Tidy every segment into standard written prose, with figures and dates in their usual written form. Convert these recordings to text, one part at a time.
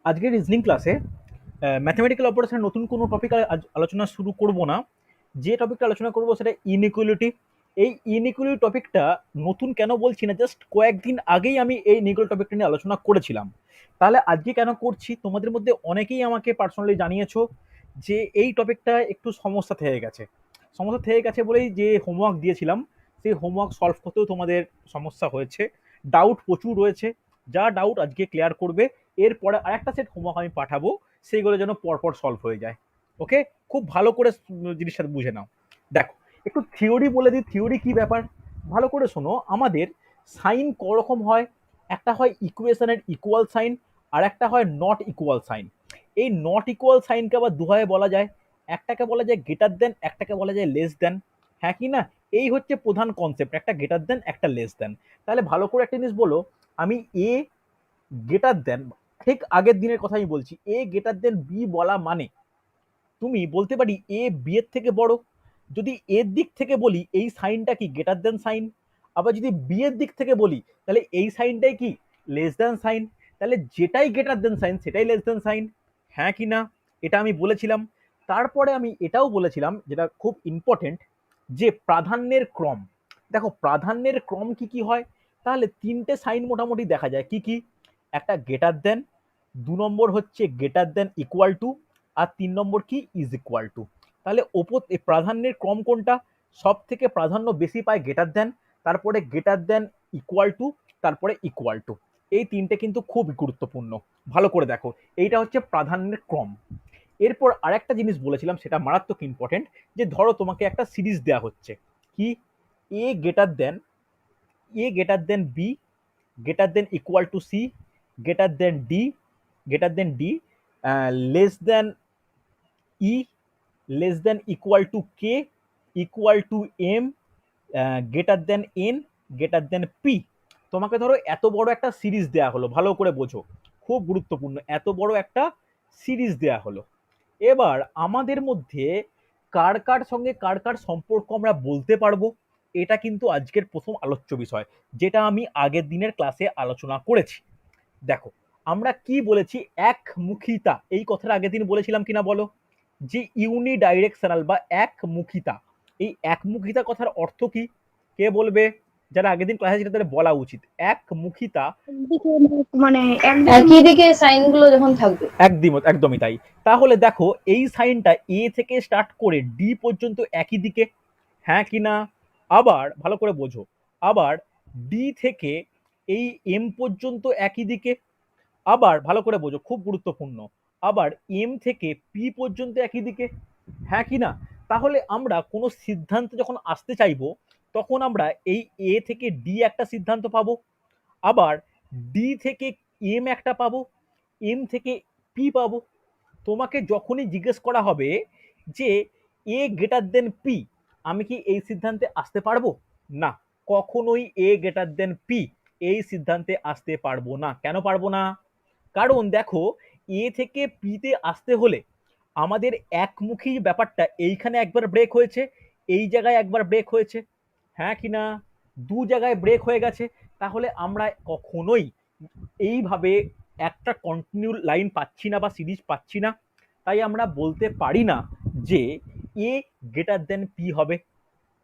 আজকের রিজনিং ক্লাসে ম্যাথমেটিক্যাল অপারেশনের নতুন কোনো টপিক আলোচনা শুরু করব না। যে টপিকটা আলোচনা করব সেটা ইনইকুয়ালিটি। এই ইনইকুয়ালিটি টপিকটা নতুন কেন বলছি না, জাস্ট কয়েকদিন আগেই আমি এই ইনইকুয়ালিটি টপিকটা নিয়ে আলোচনা করেছিলাম। তাহলে আজকে কেন করছি, তোমাদের মধ্যে অনেকেই আমাকে পার্সোনালি জানিয়েছো যে এই টপিকটা একটু সমস্যা থেকে গেছে। সমস্যা থেকে গেছে বলেই যে হোমওয়ার্ক দিয়েছিলাম সেই হোমওয়ার্ক সলভ করতেও তোমাদের সমস্যা হয়েছে, ডাউট প্রচুর রয়েছে। যা ডাউট আজকে ক্লিয়ার করবে, এরপরে আরেকটা সেট হোমওয়ার্ক আমি পাঠাবো, সেইগুলো যেন পরপর সলভ হয়ে যায়। ওকে, খুব ভালো করে জিনিসটা বুঝে নাও। দেখো, একটু থিওরি বলে দিই, থিওরি কি ব্যাপার ভালো করে শোনো। আমাদের সাইন করকম হয়, একটা হয় ইকুয়েশনের ইকুয়াল সাইন, আর একটা হয় নট ইকুয়াল সাইন। এই নট ইকুয়াল সাইনকে আবার দুভাবে বলা যায়, একটাকে বলা যায় গ্রেটার দেন, একটাকে বলা যায় লেস দেন। হ্যাঁ কি না? এই হচ্ছে প্রধান কনসেপ্ট, একটা গ্রেটার দেন একটা লেস দেন। তাহলে ভালো করে একটা জিনিস বলো, আমি এ গ্রেটার দেন, ঠিক আগের দিনের কথা আমি বলছি, এ গ্রেটার দেন বি বলা মানে তুমি বলতে পারি এ বি এর থেকে বড়। যদি এর দিক থেকে বলি এই সাইনটা কি গ্রেটার দেন সাইন, আবার যদি বি এর দিক থেকে বলি তাহলে এই সাইনটাই কি লেস দেন সাইন। তাহলে যেটাই গ্রেটার দেন সাইন সেটাই লেস দেন সাইন। হ্যাঁ কি না? এটা আমি বলেছিলাম। তারপরে আমি এটাও বলেছিলাম, যেটা খুব ইম্পর্টেন্ট, যে প্রাধান্যের ক্রম। দেখো প্রাধান্যের ক্রম কি কি হয়, তাহলে তিনটে সাইন মোটামুটি দেখা যায় কি কি। একটা গ্রেটার দেন, দু নম্বর হচ্ছে গ্রেটার দেন ইকুয়াল টু, আর তিন নম্বর কি ইজ ইকুয়াল টু। তাহলে ওপর প্রাধান্যের ক্রম কোনটা, সব থেকে প্রাধান্য বেশি পায় গ্রেটার দেন, তারপরে গ্রেটার দেন ইকুয়াল টু, তারপরে ইকুয়াল টু। এই তিনটে কিন্তু খুব গুরুত্বপূর্ণ, ভালো করে দেখো। এইটা হচ্ছে প্রাধান্যের ক্রম। এরপর আরেকটা জিনিস বলেছিলাম, সেটা মারাত্মক ইম্পর্টেন্ট, যে ধরো তোমাকে একটা সিরিজ দেওয়া হচ্ছে কি, A greater than, A greater than B, greater than equal to C, greater than D, greater than D, less than E, less than equal to K, equal to M, greater than N, greater than P. তোমাকে ধরো এত বড় একটা series দেয়া হলো, ভালো করে বোঝো, খুব গুরুত্বপূর্ণ, এত বড় একটা সিরিজ দেয়া হলো। এবার আমাদের মধ্যে কার কার সঙ্গে কার কার সম্পর্ক আমরা বলতে পারবো, এটা কিন্তু আজকের প্রথম আলোচ্য বিষয়, যেটা আমি আগের দিনের ক্লাসে আলোচনা করেছি। দেখো, আমরা কি বলেছি, একমুখিতা, এই কথাটা আগের দিন বলেছিলাম কিনা বলো, যে ইউনিডাইরেকশনাল বা একমুখিতা। এই একমুখিতা কথার অর্থ কি, কে বলবে? যারা আগের দিন ক্লাসে ছিল তাদের বলা উচিত। একমুখিতা একদিকে মানে একই দিকে সাইন গুলো যখন থাকবে। একদমই তাই। তাহলে দেখো এই সাইনটা এ থেকে স্টার্ট করে ডি পর্যন্ত একই দিকে, হ্যাঁ কি না? আবার ভালো করে বোঝো, আবার ডি থেকে এই এম পর্যন্ত একই দিকে, আবার ভালো করে বোঝো, খুব গুরুত্বপূর্ণ, আবার এম থেকে পি পর্যন্ত একই দিকে, হ্যাঁ কি না? তাহলে আমরা কোনো সিদ্ধান্ত যখন আসতে চাইবো, তখন আমরা এই এ থেকে ডি একটা সিদ্ধান্ত পাবো, আবার ডি থেকে এম একটা পাবো, এম থেকে পি পাবো। তোমাকে যখনই জিজ্ঞেস করা হবে যে এ গ্রেটার দেন পি, আমি কি এই সিদ্ধান্তে আসতে পারবো? না, কখনোই এ গ্রেটার দেন পি এই সিদ্ধান্তে আসতে পারবো না। কেন পারবো না? কারণ দেখো, এ থেকে পিতে আসতে হলে আমাদের একমুখী ব্যাপারটা এইখানে একবার ব্রেক হয়েছে, এই জায়গায় একবার ব্রেক হয়েছে, হ্যাঁ কি না? দু জায়গায় ব্রেক হয়ে গেছে। তাহলে আমরা কখনোই এইভাবে একটা কন্টিনিউ লাইন পাচ্ছি না বা সিরিজ পাচ্ছি না। তাই আমরা বলতে পারি না যে এ গ্রেটার দেন পি হবে।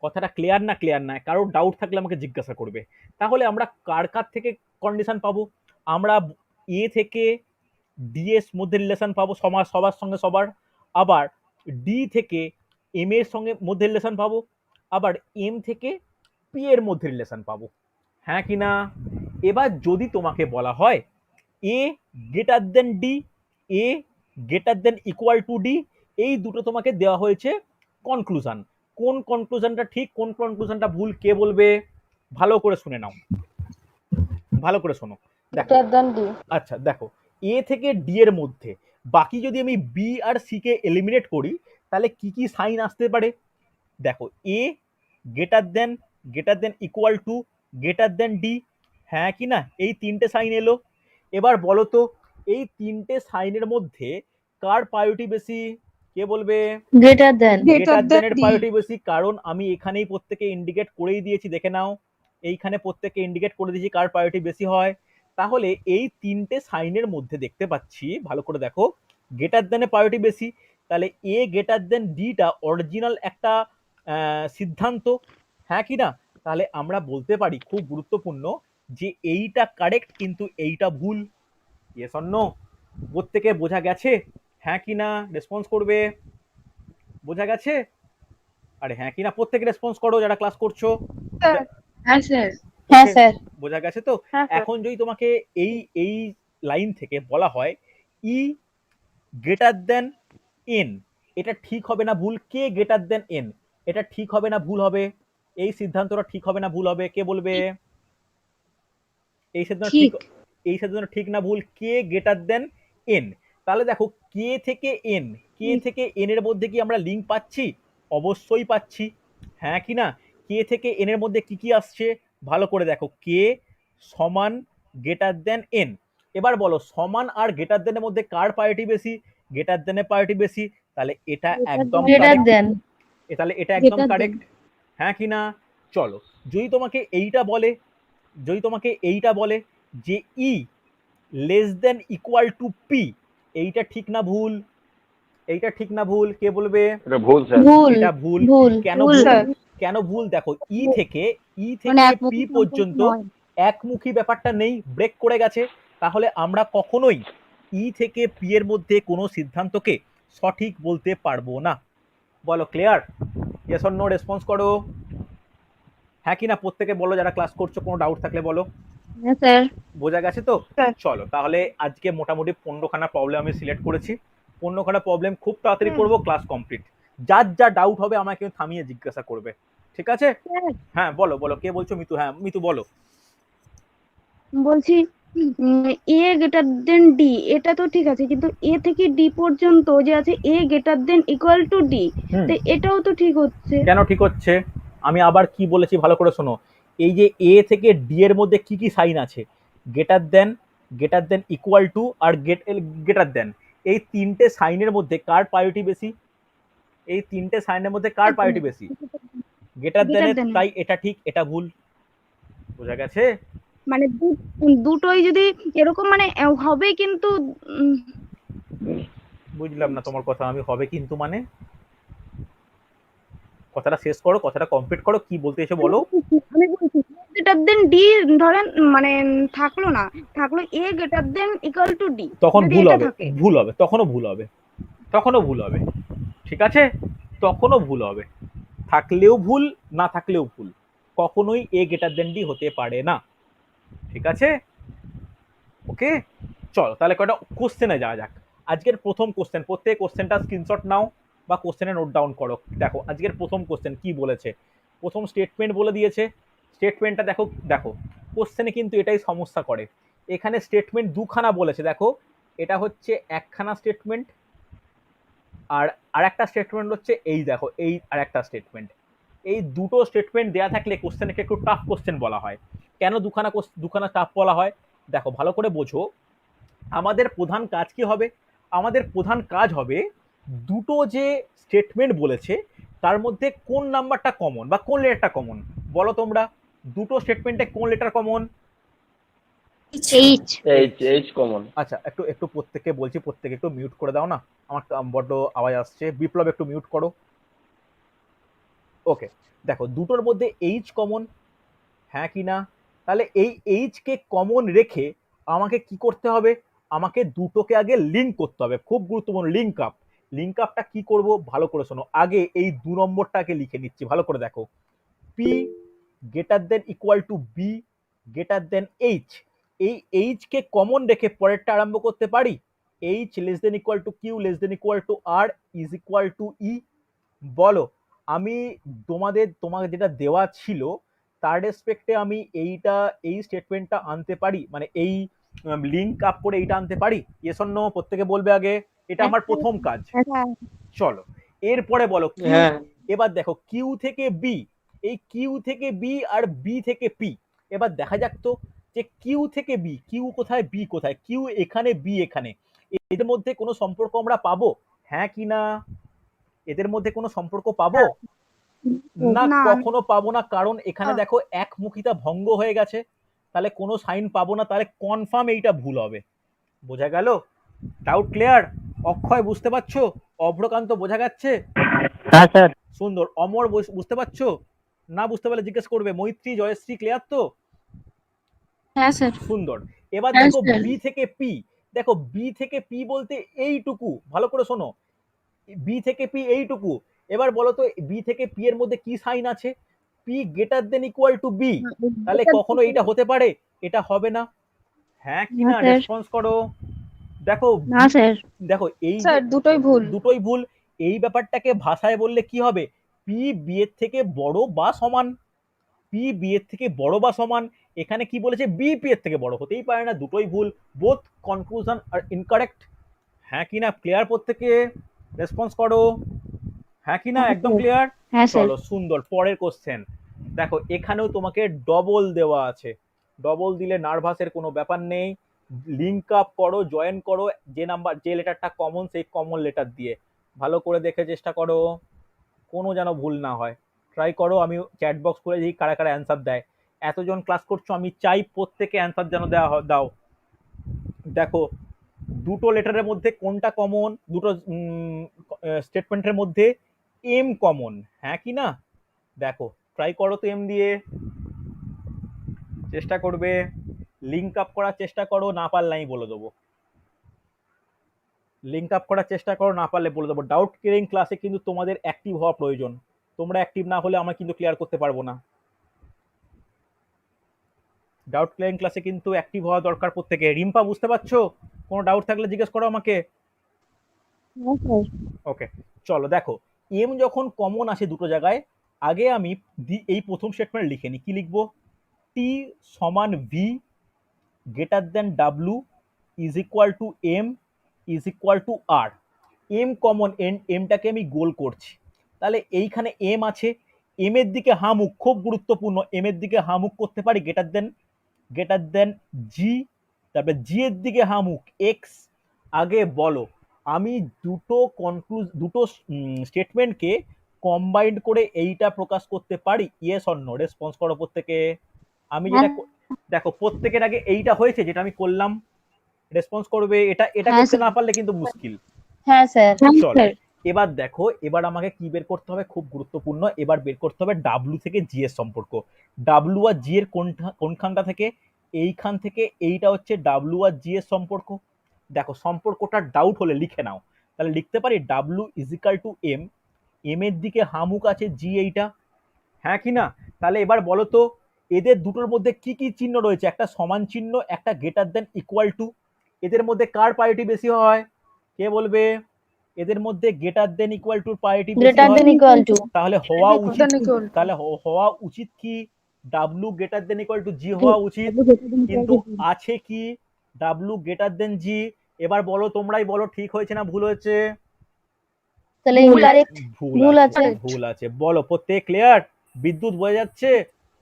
কথাটা ক্লিয়ার না? ক্লিয়ার না? কারো ডাউট থাকলে আমাকে জিজ্ঞাসা করবে। তাহলে আমরা কার কার থেকে কন্ডিশন পাবো? আমরা এ থেকে ডি এর মধ্যে রিলেশন পাবো, সবার সঙ্গে সবার। আবার ডি থেকে এম এর সঙ্গে মধ্যে রিলেশন পাবো, আবার এম থেকে পি এর মধ্যে রিলেশন পাবো, হ্যাঁ কি না? এবার যদি তোমাকে বলা হয় A greater than D, A greater than equal to D, এই দুটো তোমাকে দেওয়া হয়েছে কনক্লুশন। কোন কনক্লুশনটা ঠিক, কোন কনক্লুশনটা ভুল, কে বলবে? ভালো করে শুনে নাও, ভালো করে শোনো। দেখো, গ্রেটার দেন ডি। আচ্ছা দেখো, এ থেকে ডি এর মধ্যে বাকি যদি আমি বি আর সি কে এলিমিনেট করি, তাহলে কি কি সাইন আসতে পারে? দেখো, A greater than equal to, greater than D, হ্যাঁ কি না? এই তিনটে সাইন এলো। এবার বলো তো, এই তিনটে সাইনের মধ্যে কার প্রায়োরিটি বেশি, কে বলবে? Greater than. গ্রেটার দেনের প্রায়োরিটি বেশি, কারণ আমি এখানেই প্রত্যেকে ইন্ডিকেট করেই দিয়েছি, দেখে নাও, এইখানে প্রত্যেককে ইন্ডিকেট করে দিয়েছি কার প্রায়োরিটি বেশি হয়। তাহলে এই তিনটে সাইনের মধ্যে দেখতে পাচ্ছি, ভালো করে দেখো, গ্রেটার দেন এ প্রায়োরিটি বেশি, তাহলে এ গ্রেটার দেন ডিটা অরিজিনাল একটা সিদ্ধান্ত, হ্যাঁ কি না? তাহলে আমরা বলতে পারি খুব গুরুত্বপূর্ণ যে এইটা কারেক্ট কিন্তু এইটা ভুল। Yes or no? প্রত্যেকে বোঝা গেছে? হ্যাঁ কি না রেসপন্স করবে। বোঝা গেছে? আরে হ্যাঁ কি না প্রত্যেকে রেসপন্স করো যারা ক্লাস করছো। স্যার। হ্যাঁ স্যার। হ্যাঁ ওকে, স্যার। বোঝা গেছে তো? হ্যাঁ স্যার। এখন যদি তোমাকে এই এই লাইন থেকে বলা হয় ই গ্রেটার দেন এন, এটা ঠিক হবে না ভুল? কে গ্রেটার দেন এন, এটা ঠিক হবে না ভুল হবে? এই সিদ্ধান্তটা ঠিক হবে না ভুল হবে? কে বলবে? এই সিদ্ধান্ত ঠিক, ঠিক। এই সিদ্ধান্ত ঠিক না ভুল? K greater than N. তাহলে দেখো কে থেকে এন, কে থেকে এন এর মধ্যে কি আমরা লিঙ্ক পাচ্ছি? অবশ্যই পাচ্ছি, হ্যাঁ কি না? কে থেকে এন এর মধ্যে কি কি আসছে ভালো করে দেখো, কে সমান গ্রেটার দেন এন। এবার বলো সমান আর গ্রেটার দেনের মধ্যে কার প্রায়োরিটি বেশি? গ্রেটার দেনের প্রায়োরিটি বেশি, তাহলে এটা একদম গ্রেটার কারেক্ট, দেন। তাহলে এটা একদম Greater than। কারেক্ট, হ্যাঁ কি না? চলো, যদি তোমাকে এইটা বলে, যদি তোমাকে এইটা বলে যে E less than equal to P, এইটা ঠিক না ভুল? এইটা ঠিক না ভুল? কে বলবে? এটা ভুল স্যার। ভুল। এটা ভুল। ভুল। কেন ভুল ভুল? স্যার। কেন ভুল? দেখো ই থেকে মানে পি একমুখী সম্পর্ক পর্যন্ত নয়। একমুখী ব্যাপারটা নেই, ব্রেক করে গেছে। তাহলে আমরা কখনোই ই থেকে পি এর মধ্যে কোনো সিদ্ধান্তকে সঠিক বলতে পারবো না। বলো clear? Yes or no response করো। হ্যাঁ কি না প্রত্যেকে বলো যারা ক্লাস করছো, কোনো ডাউট থাকলে বলো। হ্যাঁ স্যার। বোঝা গেছে তো? স্যার। চলো তাহলে আজকে মোটামুটি 15খানা প্রবলেম আমি সিলেক্ট করেছি, 15খানা প্রবলেম খুব তাড়াতাড়ি করবো, ক্লাস কমপ্লিট। যার যা ডাউট হবে আমাকে থামিয়ে জিজ্ঞাসা করবে, ঠিক আছে? স্যার, হ্যাঁ বলো বলো, কে বলছো? মিতু, হ্যাঁ মিতু বলো। বলছি এ গ্রেটার দেন ডি, এটা তো ঠিক আছে, কিন্তু এ থেকে ডি পর্যন্ত যে আছে A greater than equal to D, হুম, তো এটাও তো ঠিক হচ্ছে। কেন ঠিক হচ্ছে? আমি আবার কি বলেছি ভালো করে শোনো, এই যে এ থেকে ডি এর মধ্যে কি কি সাইন আছে? Greater than, greater than equal to R greater than, এই তিনটে সাইনের মধ্যে কার প্রায়োরিটি বেশি? এই তিনটে সাইনের মধ্যে কার প্রায়োরিটি বেশি? গ্রেটার গ্রেটার দেনের, দেন। তাই এটা ঠিক এটা ভুল। বোঝা গেছে? মানে দুটোই যদি এরকম মানে হবে, কিন্তু বুঝলাম না তোমার কথা আমি, হবে কিন্তু মানে? কথাটা শেষ করো, কথাটা কমপ্লিট করো, কি বলতে এসে বলো। আমি বলছি গ্রেটার দেন ডি ধরেন মানে থাকলো না, থাকলো A greater than equal to D, তখন যদি ভুল এটা হবে, থাকে। ভুল হবে, তখনও ভুল হবে, তখনও ভুল হবে, ঠিক আছে? তখনও ভুল হবে, থাকলেও ভুল, না থাকলেও ভুল, কখনোই এ গ্রেটার দেন ডি হতে পারে না, ঠিক আছে? ওকে, চলো তাহলে কয়টা কোশ্চেনে যাওয়া যাক। আজকের প্রথম কোশ্চেন, প্রত্যেক কোশ্চেনটা স্ক্রিনশট নাও বা কোশ্চেনে নোট ডাউন করো। দেখো আজকের প্রথম কোশ্চেন কি বলেছে, প্রথম স্টেটমেন্ট বলে দিয়েছে। স্টেটমেন্টটা দেখো, দেখো কোশ্চেনে কিন্তু এটাই সমস্যা করে, এখানে স্টেটমেন্ট দুখানা বলেছে, দেখো এটা হচ্ছে একখানা স্টেটমেন্ট, আর আরেকটা স্টেটমেন্ট হচ্ছে এই দেখো এই আরেকটা স্টেটমেন্ট। এই দুটো স্টেটমেন্ট দেয়া থাকলে কোশ্চেনকে একটু টাফ কোশ্চেন বলা হয়। কেন দুখানা টাফ বলা হয়? দেখো ভালো করে বোঝো, আমাদের প্রধান কাজ কি হবে? আমাদের প্রধান কাজ হবে দুটো যে স্টেটমেন্ট বলেছে তার মধ্যে কোন নাম্বারটা কমন বা কোন লেটারটা কমন, বলো তোমরা। দুটো স্টেটমেন্টে কোন letter common? H. H common. আচ্ছা একটু একটু প্রত্যেককে বলছি, প্রত্যেকে একটু মিউট করে দাও না, আমার বড্ড আওয়াজ আসছে। বিপ্লব একটু মিউট করো। ওকে, দেখো দুটোর মধ্যে এইচ কমন, হ্যাঁ কি না? তাহলে এই এইচ কে কমন রেখে আমাকে কি করতে হবে? আমাকে দুটোকে আগে লিঙ্ক করতে হবে, খুব গুরুত্বপূর্ণ, লিঙ্ক আপ। লিঙ্ক আপটা কি করব ভালো করে শোনো, আগে এই 2 নম্বরটাকে লিখে নিচ্ছি, ভালো করে দেখো। P greater than equal to B greater than H, এই এইচ কে কমন রেখে পরেরটা আরম্ভ করতে পারি। H less than equal to Q less than equal to R is equal to E. বলো, আমি তোমাকে যেটা দেওয়া ছিল তার রেসপেক্টে আমি এইটা, এই স্টেটমেন্টটা আনতে পারি, মানে এই লিঙ্ক আপ করে এইটা আনতে পারি? ইয়েস অর নো প্রত্যেকে বলবে আগে, এটা আমার প্রথম কাজ। চলো এরপরে বলো কিউ। হ্যাঁ। এবার দেখো কিউ থেকে বি, এই কিউ থেকে বি আর বি থেকে পি, এবার দেখা যাক তো যে কিউ থেকে বি, কিউ কোথায় বি কোথায়, কিউ এখানে বি এখানে, এদের মধ্যে কোনো সম্পর্ক আমরা পাবো? হ্যাঁ কি না? এদের মধ্যে কোনো সম্পর্ক পাবো? না, না। কখনো পাবো না, কারণ এখানে দেখো একমুখিতা ভঙ্গ হয়ে গেছে। তাহলে কোনো সাইন পাবো না, তাহলে কনফার্ম এইটা ভুল হবে। বোঝা গেল? Doubt clear? অক্ষয় বুঝতে পারছো? অভ্রকান্ত বোঝা যাচ্ছে? হ্যাঁ স্যার। সুন্দর। অমর বুঝতে পারছো? না বুঝতে পারলে জিজ্ঞেস করবে। মৈত্রী, জয়শ্রী ক্লিয়ার তো? হ্যাঁ স্যার। সুন্দর। এবার হ্যাঁ দেখো স্যার। বি থেকে পি। দেখো বি থেকে পি বলতে এইটুকু, ভালো করে শোনো, বি থেকে পি এইটুকু। এবার বলো তো বি থেকে পি এর মধ্যে কি সাইন আছে? P greater than equal to B. তাহলে কখনো এটা হতে পারে? এটা হবে না। হ্যাঁ কি না না? স্যার। রেসপন্স করো। দেখো না স্যার। দেখো এই যে স্যার দুটোই ভুল। দুটোই ভুল। এই ব্যাপারটাকে ভাষায় বললে কি হবে? পি বি এর থেকে বড় বা সমান। পি বি এর থেকে বড় বা সমান। এখানে কি বলেছে? বি পি এর থেকে বড়। হতেই পারে না, দুটোই ভুল। বোথ কনক্লুশন আর ইনকারেক্ট। হ্যাঁ কি না? ক্লিয়ার? প্রত্যেকে রেসপন্স করো। হ্যাঁ কি না? একদম ক্লিয়ার? হ্যাঁ স্যার। চলো সুন্দর। পরের কোশ্চেন দেখো, এখানেও তোমাকে ডবল দেওয়া আছে। ডবল দিলে নার্ভাসের কোনো ব্যাপার নেই। লিঙ্ক আপ করো, জয়েন করো, যে নাম্বার যে লেটারটা কমন সেই কমন লেটার দিয়ে। ভালো করে দেখে চেষ্টা করো কোনো যেন ভুল না হয়। ট্রাই করো। আমি চ্যাট বক্স করে দিই কারা কারা অ্যান্সার দেয়। এতজন ক্লাস করছো, আমি চাই প্রত্যেকে অ্যান্সার যেন দাও। দেখো দুটো লেটারের মধ্যে কোনটা কমন? দুটো স্টেটমেন্টের মধ্যে এম কমন। হ্যাঁ কি না? দেখো ট্রাই করো তো এম দিয়ে। চেষ্টা করবে। লিঙ্ক আপ করার চেষ্টা করো, না পারলে আমি বলে দেবো। লিঙ্ক আপ করার চেষ্টা করো, না পারলে বলে দেবো। ডাউট ক্লিয়ারিং ক্লাসে কিন্তু তোমাদের অ্যাক্টিভ হওয়া প্রয়োজন। তোমরা অ্যাক্টিভ না হলে আমরা কিন্তু ক্লিয়ার করতে পারবো না। ডাউট ক্লিয়ারিং ক্লাসে কিন্তু অ্যাক্টিভ হওয়া দরকার প্রত্যেকে। রিম্পা বুঝতে পারছো? কোনো ডাউট থাকলে জিজ্ঞেস করো আমাকে। ওকে চলো দেখো, এম যখন কমন আসে দুটো জায়গায়, আগে আমি এই প্রথম স্টেটমেন্ট লিখে নিই। কি লিখবো? টি সমান V greater than W is equal to M is equal to R. M common, এমটাকে আমি গোল করছি। তাহলে এইখানে এম আছে, এম এর দিকে হামুক, খুব গুরুত্বপূর্ণ, এম এর দিকে হামুক করতে পারি গ্রেটার দেন জি। তারপরে জি এর দিকে হামুক এক্স। আগে বলো, আমি দুটো স্টেটমেন্টকে কম্বাইন্ড করে এইটা প্রকাশ করতে পারি? Yes or no? রেসপন্স করো প্রত্যেকে। আমি যেটা দেখো প্রত্যেকের আগে এইটা হয়েছে যেটা আমি করলাম। রেসপন্স করবে। এটা এটা হ্যাঁ করতে স্যার। না পারলে কিন্তু মুশকিল। হ্যাঁ স্যার। চলো এবার দেখো, এবার আমাকে কি বের করতে হবে? খুব গুরুত্বপূর্ণ। এবার বের করতে হবে ডাব্লু থেকে জি এর সম্পর্ক। ডাব্লু আর জি এর কোনখানটা থেকে? এইখান থেকে। এইটা হচ্ছে ডাব্লু আর জি এর সম্পর্ক। দেখো সম্পর্কটা ডাউট হলে লিখে নাও। তাহলে লিখতে পারি W equal to M. M এর দিকে হামুক আছে জি, এইটা। হ্যাঁ কি না? তাহলে এবার বলো তো এদের দুটোর মধ্যে কি কি চিহ্ন রয়েছে? একটা সমান চিহ্ন, একটা গ্রেটার দেন ইকুয়াল টু। এদের মধ্যে কার প্রায়োরিটি বেশি হয়? কে বলবে? এদের মধ্যে greater than equal to priority বেশি হয়। তাহলে হওয়া উচিত, তাহলে হওয়া উচিত কি? W greater than equal to G হওয়া উচিত। কিন্তু আছে কি? W greater than G. এবার বলো, তোমরাই বলো ঠিক হয়েছে না ভুল হয়েছে? তাহলে ভুল আছে। ভুল আছে। বলো প্রত্যেক ক্লিয়ার? বিদ্যুৎ বোঝা যাচ্ছে?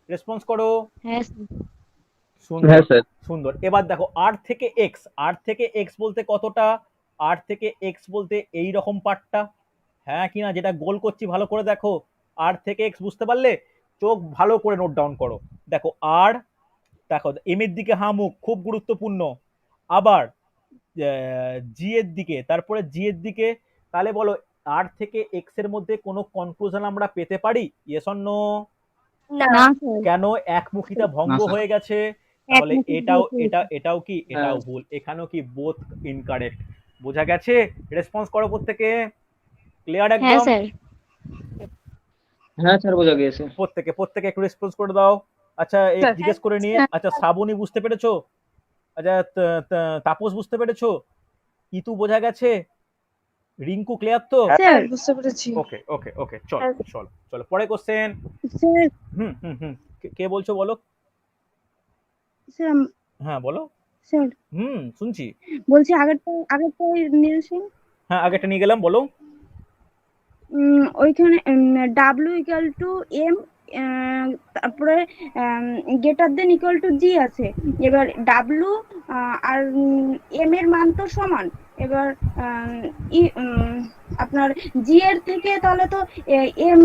রেসপন্স করো। হ্যাঁ সুন্দর। হ্যাঁ স্যার। সুন্দর। এবার দেখো আর থেকে এক্স। আর থেকে এক্স বলতে কতটা? আর থেকে এক্স বলতে এই রকম পার্টটা। হ্যাঁ কি না? যেটা গোল করছি ভালো করে দেখো। আর থেকে এক্স বুঝতে পারলে? চোখ ভালো করে নোট ডাউন করো। দেখো আর, দেখো এম এর দিকে হামুক, খুব গুরুত্বপূর্ণ। আবার জি এর দিকে, তারপরে জি এর দিকে। তাহলে বলো আর থেকে এক্স এর মধ্যে কোনো কনক্লুশন আমরা পেতে পারি? Yes or no? না স্যার। কেন? একমুখিতা ভঙ্গ না স্যার। হয়ে গেছে। তাহলে এটাও এটাও কি? হ্যাঁ। এটাও ভুল। এখানেও কি? Both incorrect. বোঝা গেছে? রেসপন্স করো প্রত্যেকে। ক্লিয়ার হ্যাঁ একদম? স্যার। হ্যাঁ স্যার, বোঝা গিয়েছে। প্রত্যেকে একটু রেসপন্স করে দাও। আচ্ছা জিজ্ঞেস করে নিয়ে, আচ্ছা শ্রাবণী বুঝতে পেরেছো? আচ্ছা তাপস বুঝতে পেরেছো? ইতু বোঝা গেছে? রিঙ্কু ক্লিয়ার তো? স্যার বুঝতে পেরেছি। ওকে ওকে ওকে চলো চলো চলো পরে কোশ্চেন। স্যার। হুম হুম হুম কে বলছো বলো? স্যার। হ্যাঁ বলো। স্যার শুনছি। বলছি আগেরটা নিয়ে আসেন। হ্যাঁ আগেটা নিয়ে গেলাম, বলো। ওইখানে ডাব্লিউ ইকুয়াল টু এম, তারপরে গ্রেটার দেন ইকুয়াল টু জি আছে। এবার ডাব্লিউ আর এম এর মান তো সমান। এবার আপনার জি এর থেকে তাহলে তো এম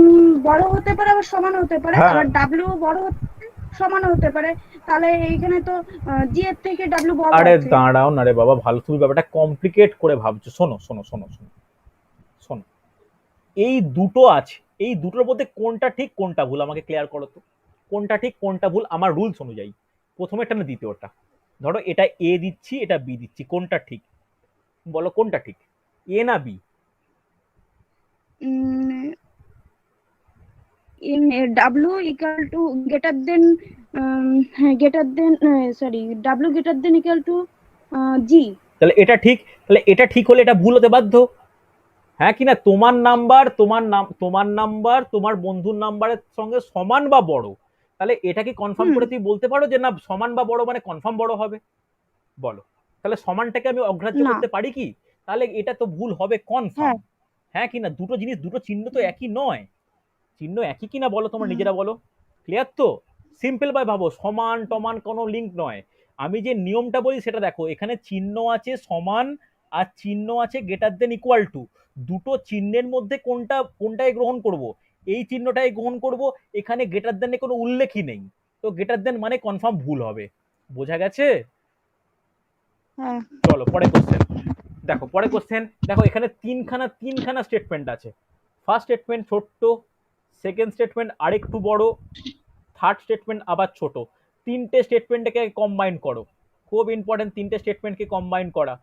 বড় হতে পারে, আবার সমান হতে পারে, হ্যাঁ। আবার ডাব্লিউ বড় হতে পারে, সমান হতে পারে, তাহলে এইখানে তো জি এর থেকে ডাব্লিউ বড় আরে আছে। দাঁড়াও না রে বাবা, ভালো তুমি ব্যাপারটা কমপ্লিকেট করে ভাবছো। শোনো শোনো শোনো শোনো শোনো, এই দুটো আছে, এই দুটোর মধ্যে কোনটা ঠিক কোনটা ভুল আমাকে ক্লিয়ার করো তো। কোনটা ঠিক কোনটা ভুল আমার রুলস অনুযায়ী, প্রথমেরটা না দ্বিতীয়টা? ধরো এটা এ দিচ্ছি, এটা বি দিচ্ছি, কোনটা ঠিক বলো, কোনটা ঠিক, এ না B? W equal to greater than, greater than, sorry, W greater than equal to G. তাহলে এটা ঠিক, তাহলে এটা ঠিক হলে এটা ভুল হতে বাধ্য, হ্যাঁ কি না? তোমার নাম্বার, তোমার নাম্বার তোমার বন্ধুর নাম্বারের সঙ্গে সমান বা বড়, তাহলে এটা কি কনফার্ম করে তুমি বলতে পারো যে না সমান বা বড় মানে কনফার্ম বড় হবে? বলো, তাহলে সমানটাকে আমি অগ্রাহ্য না। করতে পারি কি? তাহলে এটা তো ভুল হবে কনফার্ম, হ্যাঁ। হ্যাঁ কি না? দুটো জিনিস, দুটো চিহ্ন তো একই নয়। চিহ্ন একই কিনা বলো, তোমরা নিজেরা বলো। ক্লিয়ার তো? সিম্পল ভাবে ভাবো, সমান টমান কোনো লিঙ্ক নয়। আমি যে নিয়মটা বলি সেটা দেখো, এখানে চিহ্ন আছে সমান আর চিহ্ন আছে গ্রেটার দেন ইকুয়াল টু, দুটো চিহ্নের মধ্যে কোনটা কোনটাই গ্রহণ করব? এই চিহ্নটাই গ্রহণ করব। এখানে গ্রেটার দেন কোনো উল্লেখই নেই, তো গ্রেটার দেন মানে কনফার্ম ভুল হবে। বোঝা গেছে? হ্যাঁ। চলো পরে কোশ্চেন দেখো, পরে কোশ্চেন দেখো, এখানে তিনখানা স্টেটমেন্ট আছে। ফার্স্ট স্টেটমেন্ট ছোট্ট, সেকেন্ড স্টেটমেন্ট আরেকটু বড়, থার্ড স্টেটমেন্ট আবার ছোট। তিনটে স্টেটমেন্টকে কম্বাইন করো, খুব ইম্পর্টেন্ট তিনটে স্টেটমেন্টকে কম্বাইন করা।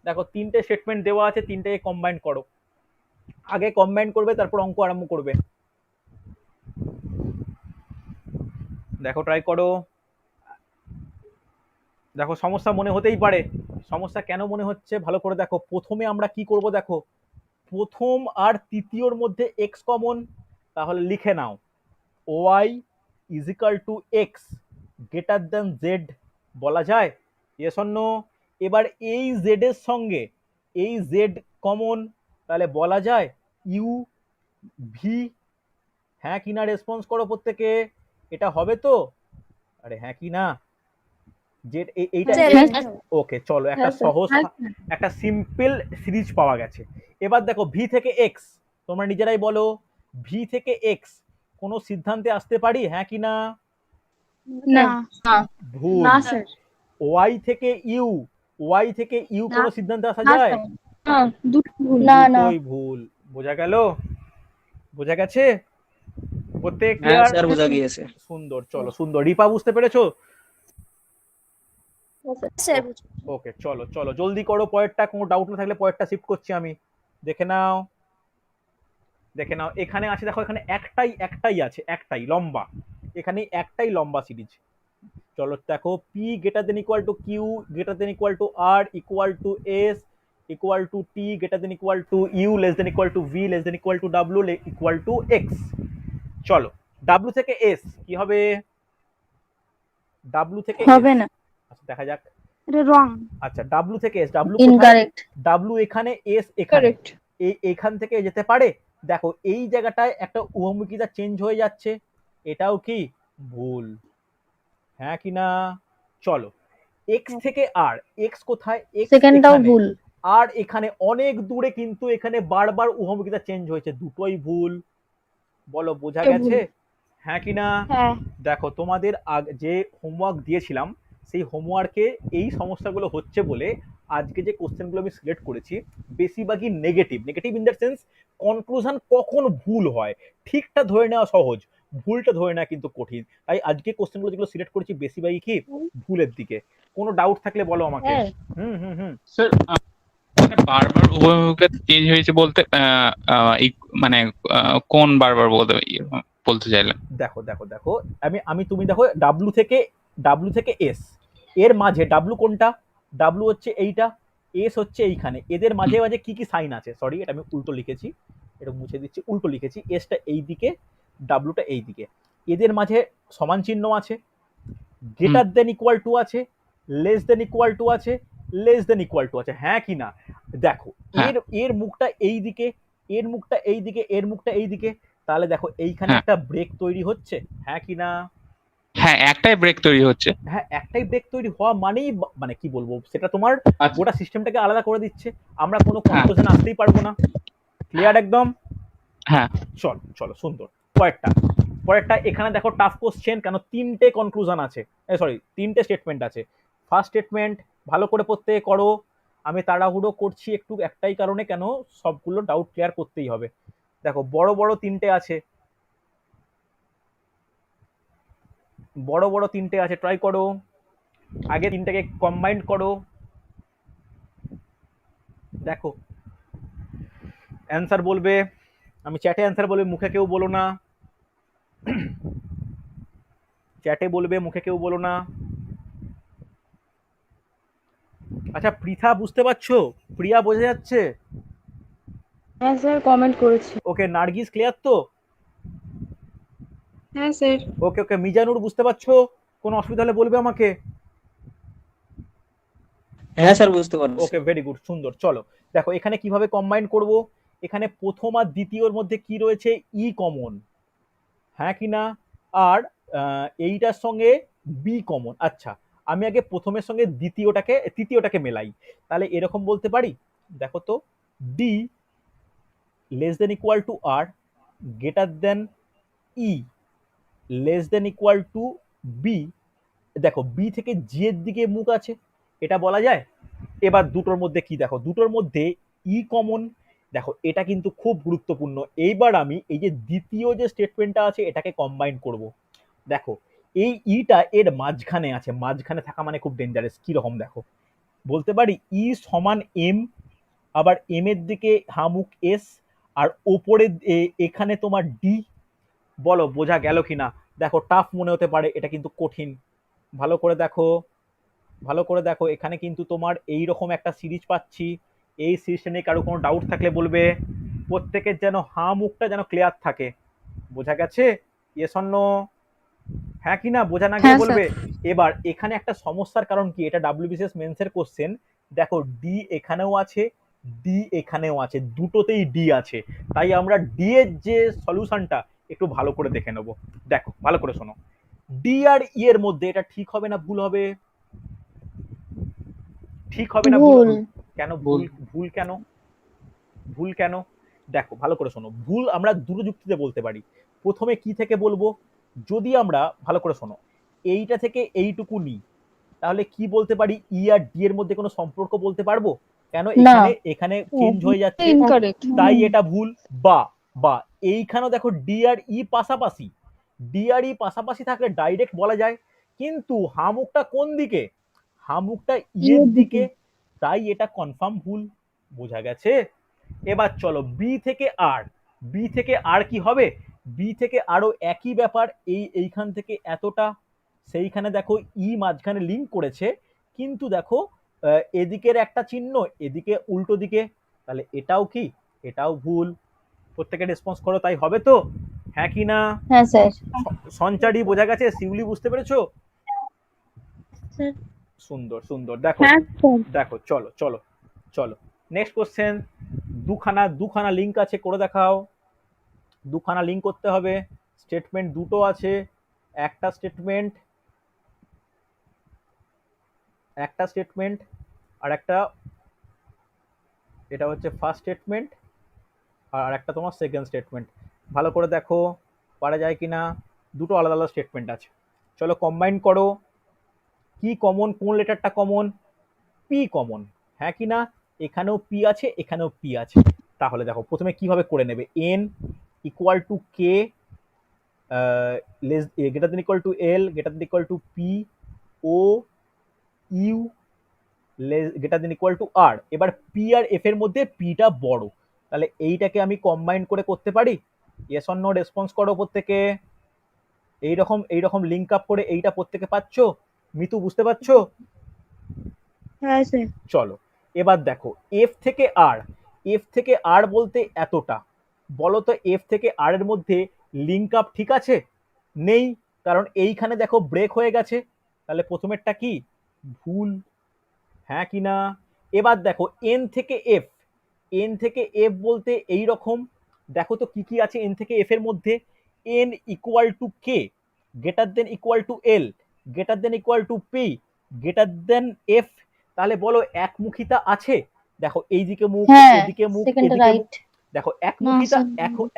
দেখো তিনটে স্টেটমেন্ট দেওয়া আছে, তিনটেকে কম্বাইন করো। আগে কম্বাইন করবে তারপর অঙ্ক আরম্ভ করবে। দেখো ট্রাই করো। দেখো সমস্যা মনে হতেই পারে, সমস্যা কেন মনে হচ্ছে ভালো করে দেখো। প্রথমে আমরা কি করব দেখো, প্রথম আর তৃতীয়র মধ্যে এক্স কমন, তাহলে লিখে নাও Y is equal to X greater than Z, বলা যায়? Yes or no? এবার এই জেড এর সঙ্গে এই জেড কমন, তাহলে বলা যায় ইউ ভি। হ্যাঁ কি না রেসপন্স করো প্রত্যেকে, এটা হবে তো? আরে হ্যাঁ কি না? জেড এইটা ওকে, চলো একটা সহজ, একটা সিম্পল সিরিজ পাওয়া গেছে। এবার দেখো ভি থেকে এক্স, তোমরা নিজেরাই বলো, ভি থেকে এক্স কোনো সিদ্ধান্তে আসতে পারি, হ্যাঁ কি না? না। ভুল। ওয়াই থেকে ইউ, ওয়াই থেকে ইউ কোনো সিদ্ধান্তে আসা যায়? দুটোই ভুল। বোঝা গেল? বোঝা গেছে প্রত্যেক হ্যাঁ ক্লিয়ার? স্যার বোঝা গিয়েছে। সুন্দর, চলো সুন্দর। রিপা বুঝতে পেরেছো? স্যার ওকে চলো চলো জলদি করো পরেরটা, কোনো ডাউট না থাকলে পরেরটা শিফট করছি আমি। দেখে নাও, দেখে নাও, এখানে আছে দেখো, এখানে একটাই আছে, একটাই লম্বা, এখানে একটাই লম্বা সিরিজ। চলো দেখো, P greater than equal to Q greater than equal to R equal to S equal to T greater than equal to U less than equal to V less than equal to W equal to X. চলো W থেকে S কি হবে? W থেকে হবে না, আচ্ছা দেখা যাক। এটা রং। আচ্ছা ডাব্লিউ থেকে এস, ডাব্লিউ ইনকারেক্ট। ডাব্লিউ এখানে, এস এখানে, এইখান থেকে যেতে পারে? দেখো এই জায়গাটায় একটা উহমুখিতা চেঞ্জ হয়ে যাচ্ছে, এটাও কি ভুল, হ্যাঁ কি না? চলো এক্স থেকে আর, এক্স কোথায়? এক্স সেকেন্ডটাও ভুল। আর এখানে অনেক দূরে, কিন্তু এখানে বারবার উহমুখিতা চেঞ্জ হয়েছে, দুটোই ভুল। বলো বোঝা গেছে, হ্যাঁ কি না? হ্যাঁ। দেখো তোমাদের যে হোমওয়ার্ক দিয়েছিলাম সেই হোমওয়ার্কে এই সমস্যাগুলো হচ্ছে বলে আজকে যে কোশ্চেনগুলো আমি সিলেক্ট করেছি বেশিরভাগই negative. Negative in the sense conclusion কখন ভুল হয়, ঠিকটা ধরে নেওয়া সহজ, ভুলটা ধরে নেওয়া কিন্তু কঠিন। তাই আজকে কোশ্চেনগুলো যেগুলো সিলেক্ট করেছি বেশিরভাগই কি ভুলের দিকে। কোনো ডাউট থাকলে বলো আমাকে। হুম হুম হুম স্যার বারবার উভয়মুখে চেঞ্জ হয়েছে বলতে মানে কোন বারবার বলতে চাইলেন? দেখো দেখো দেখো, আমি তুমি দেখো ডাব্লু থেকে এস, এর মাঝে ডাব্লু কোনটা? ডাব্লু হচ্ছে এইটা, এস হচ্ছে এইখানে, এদের মাঝে মাঝে কি কি সাইন আছে? সরি এটা আমি উল্টো লিখেছি, এটা মুছে দিচ্ছি, উল্টো লিখেছি, এসটা এই দিকে ডাব্লুটা এই দিকে। এদের মাঝে সমান চিহ্ন আছে, গ্রেটার দেন ইকুয়াল টু আছে, লেস দেন ইকুয়াল টু আছে, লেস দেন ইকুয়াল টু আছে, হ্যাঁ কি না? দেখো এর মুখটা এই দিকে, এর মুখটা এই দিকে, এর মুখটা এই দিকে, তাহলে দেখো এইখানে একটা ব্রেক তৈরি হচ্ছে, হ্যাঁ কি না? হ্যাঁ একটাই ব্রেক তৈরি হচ্ছে। হ্যাঁ একটাই ব্রেক তৈরি হওয়া মানেই মানে কি বলবো, সেটা তোমার গোটা সিস্টেমটাকে আলাদা করে দিচ্ছে, আমরা কোনো কনক্লুশন আসতেই পারবো না। ক্লিয়ার একদম? হ্যাঁ চলো চলো সুন্দর। পরেরটা পরেরটা এখানে দেখো টাফ কোশ্চেন, কেন তিনটে কনক্লুশন আছে, সরি তিনটে স্টেটমেন্ট আছে। ফার্স্ট স্টেটমেন্ট ভালো করে পড়তে করো, আমি তাড়াহুড়ো করছি একটু একটাই কারণে, কেন সবগুলো ডাউট ক্লিয়ার করতেই হবে। দেখো বড় বড় তিনটে আছে, বড় বড় তিনটে আছে, ট্রাই করো, আগে তিনটাকে কম্বাইন্ড করো। দেখো অ্যান্সার বলবে, আমি চ্যাটে অ্যান্সার বলবে, মুখে কেউ বলো না, চ্যাটে বলবে, মুখে কেউ বলো না। আচ্ছা পৃথা বুঝতে পারছো? প্রিয়া বোঝা যাচ্ছে? হ্যাঁ স্যার, কমেন্ট করেছি। ওকে, নার্গিস ক্লিয়ার তো? হ্যাঁ স্যার। ওকে ওকে, মিজানুর বুঝতে পারছো? কোনো অসুবিধা হলে বলবে আমাকে। হ্যাঁ স্যার, বুঝতে পারছি। ওকে ভেরি গুড, সুন্দর। চলো দেখো এখানে কিভাবে কম্বাইন করব। এখানে প্রথম আর দ্বিতীয়র মধ্যে কি রয়েছে? ই কমন, হ্যাঁ কি না? আর এইটার সঙ্গে বি কমন। আচ্ছা আমি আগে প্রথমের সঙ্গে তৃতীয়টাকে মেলাই, তাহলে এরকম বলতে পারি, দেখো তো, D less than equal to R greater than E less than equal to B. দেখো বি থেকে জি এর দিকে মুখ আছে, এটা বলা যায়। এবার দুটোর মধ্যে কি, দেখো দুটোর মধ্যে ই কমন, দেখো এটা কিন্তু খুব গুরুত্বপূর্ণ। এইবার আমি এই যে দ্বিতীয় যে স্টেটমেন্টটা আছে এটাকে কম্বাইন করব। দেখো এই ইটা এর মাঝখানে আছে, মাঝখানে থাকা মানে খুব ডেঞ্জারাস। কিরকম দেখো, বলতে পারি ই সমান এম, আবার এম এর দিকে হামুক এস, আর ওপরে এখানে তোমার ডি। বলো বোঝা গেল কিনা? দেখো টাফ মনে হতে পারে, এটা কিন্তু কঠিন। ভালো করে দেখো, ভালো করে দেখো, এখানে কিন্তু তোমার এই রকম একটা সিরিজ পাচ্ছি। এই সিরিজটা নিয়ে কারো কোনো ডাউট থাকলে বলবে। প্রত্যেকের যেন হা মুখটা যেন ক্লিয়ার থাকে। বোঝা গেছে? Yes or no? হ্যাঁ কি না? বোঝা না গেলে হ্যাঁ, বলবে। এবার এখানে একটা সমস্যার কারণ কি, এটা ডাব্লিউবিসিএস মেন্সের কোশ্চেন। দেখো ডি এখানেও আছে, ডি এখানেও আছে, দুটোতেই ডি আছে। তাই আমরা ডি এর যে সলিউশনটা একটু ভালো করে দেখে নেব। দেখো ভালো করে শোনো, ডি আর ই এর মধ্যে এটা ঠিক হবে না ভুল হবে? ঠিক হবে না ভুল ভুল। হবে? কেন ভুল? ভুল কেন? ভুল কেন? দেখো ভালো করে শোনো, ভুল আমরা দুটো যুক্তিতে বলতে পারি। প্রথমে কি থেকে বলবো, যদি আমরা ভালো করে শোনো, এইটা থেকে এইটুকু নিই, তাহলে কি বলতে পারি? ই আর ডি এর মধ্যে কোনো সম্পর্ক বলতে পারবো? কেন না। এখানে এখানে চেঞ্জ হয়ে যাচ্ছে, ইনকারেক্ট। তাই এটা ভুল। বা বা এইখানেও দেখো ডি আর ই পাশাপাশি, ডি আর ই পাশাপাশি থাকলে ডাইরেক্ট বলা যায়, কিন্তু হামুকটা কোন দিকে? হামুকটা ই এর দিকে, তাই এটা কনফার্ম ভুল। বোঝা গেছে? এবার চলো বি থেকে আর, বি থেকে আর কি হবে? বি থেকে আরো একই ব্যাপার, এইখান থেকে এতটা, সেইখানে দেখো ই মাঝখানে লিঙ্ক করেছে, কিন্তু দেখো এদিকের একটা চিহ্ন, এদিকে উল্টো দিকে, তাহলে এটাও কি? এটাও ভুল। প্রত্যেকে রেসপন্স করো, তাই হবে তো? হ্যাঁ কি না? হ্যাঁ স্যার। সঞ্চারি বোঝা গেছে? শিউলি বুঝতে পেরেছো? স্যার। সুন্দর সুন্দর। দেখো হ্যাঁ স্যার। দেখো, চলো চলো চলো, নেক্সট কোশ্চেন। দুখানা লিঙ্ক আছে, করে দেখাও। দুখানা লিঙ্ক করতে হবে, স্টেটমেন্ট দুটো আছে। একটা স্টেটমেন্ট আর একটা, এটা হচ্ছে ফার্স্ট স্টেটমেন্ট, আর একটা তোমার সেকেন্ড স্টেটমেন্ট। ভালো করে দেখো পারা যায় কিনা। দুটো আলাদা আলাদা স্টেটমেন্ট আছে, চলো কম্বাইন করো। কি কমন? কোন লেটারটা কমন? পি কমন, হ্যাঁ কি না? এখানেও পি আছে, এখানেও পি আছে। তাহলে দেখো প্রথমে কিভাবে করে নেবে, N equal to K less greater than equal to L greater than equal to P ও U greater than equal to R. এবার পি আর এফ এর মধ্যে পিটা বড়, তাহলে এইটাকে আমি কম্বাইন করে করতে পারি। ইয়েস অর নো রেসপন্স করো প্রত্যেকে। এইরকম লিঙ্ক আপ করে এইটা প্রত্যেকে পাচ্ছো? মিতু বুঝতে পারছো? হ্যাঁ স্যার। চলো এবার দেখো এফ থেকে আর, এফ থেকে আর বলতে এতটা। বলো তো এফ থেকে আর এর মধ্যে লিঙ্ক আপ ঠিক আছে? নেই, কারণ এইখানে দেখো ব্রেক হয়ে গেছে, তাহলে প্রথমেরটা কি? ভুল। হ্যাঁ কি না? এবার দেখো এন থেকে এফ, এন থেকে এফ বলতে এই রকম। দেখো তো কি কি আছে এন থেকে এফ এর মধ্যে? N equal to k greater than equal to L greater than equal to P greater then F. তাহলে বলো একমুখিতা আছে? দেখো এইদিকে মুখ, হ্যাঁ, এদিকে মুখ, সেকেন্ডটা এদিকে মুখ, রাইট। দেখো না স্যার।